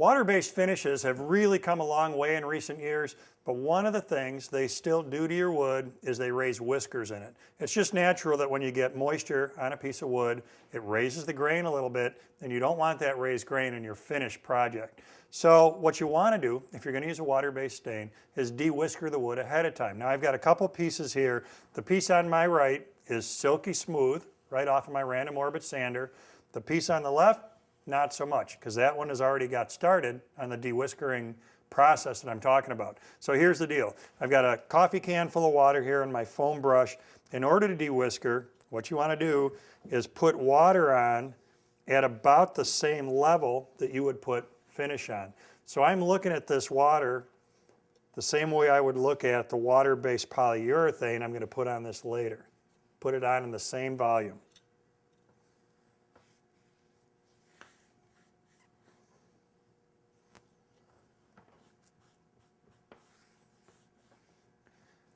Water-based finishes have really come a long way in recent years, but one of the things they still do to your wood is they raise whiskers in it. It's just natural that when you get moisture on a piece of wood, it raises the grain a little bit, and you don't want that raised grain in your finished project. So what you want to do, if you're going to use a water-based stain, is de-whisker the wood ahead of time. Now I've got a couple pieces here. The piece on my right is silky smooth, right off of my random orbit sander. The piece on the left, not so much, because that one has already got started on the de-whiskering process that I'm talking about. So here's the deal. I've got a coffee can full of water here and my foam brush. In order to de-whisker, what you want to do is put water on at about the same level that you would put finish on. So I'm looking at this water the same way I would look at the water-based polyurethane I'm going to put on this later. Put it on in the same volume.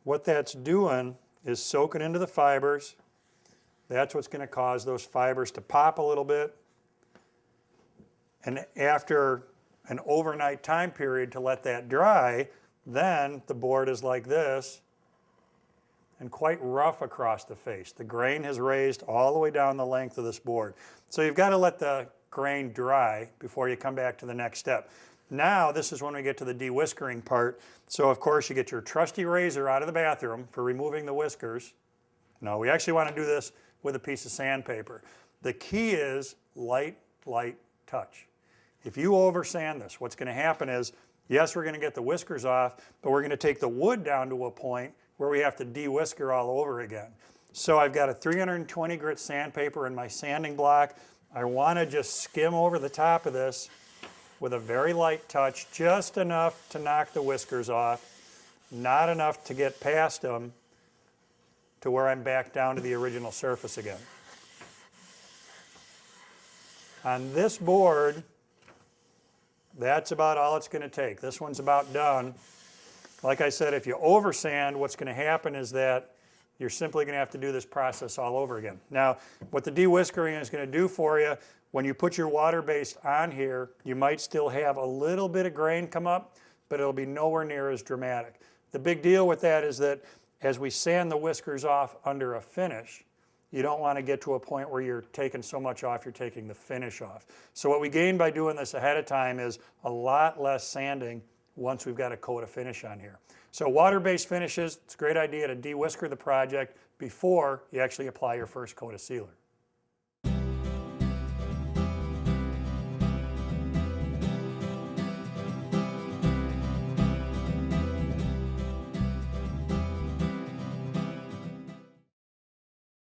What that's doing is soaking into the fibers. That's what's going to cause those fibers to pop a little bit. And after an overnight time period to let that dry, then the board is like this and quite rough across the face. The grain has raised all the way down the length of this board. So you've got to let the grain dry before you come back to the next step. Now this is when we get to the de-whiskering part. So of course you get your trusty razor out of the bathroom for removing the whiskers. No, we actually want to do this with a piece of sandpaper. The key is light, light touch. If you over sand this, what's going to happen is, yes, we're going to get the whiskers off, but we're going to take the wood down to a point where we have to de-whisker all over again. So I've got a 320 grit sandpaper in my sanding block. I want to just skim over the top of this with a very light touch, just enough to knock the whiskers off, not enough to get past them to where I'm back down to the original surface again. On this board, that's about all it's going to take. This one's about done. Like I said, if you oversand, what's going to happen is that you're simply going to have to do this process all over again. Now, what the de-whiskering is going to do for you, when you put your water-based on here, you might still have a little bit of grain come up, but it'll be nowhere near as dramatic. The big deal with that is that as we sand the whiskers off under a finish, you don't want to get to a point where you're taking so much off, you're taking the finish off. So what we gain by doing this ahead of time is a lot less sanding once we've got a coat of finish on here. So water-based finishes, it's a great idea to de-whisker the project before you actually apply your first coat of sealer.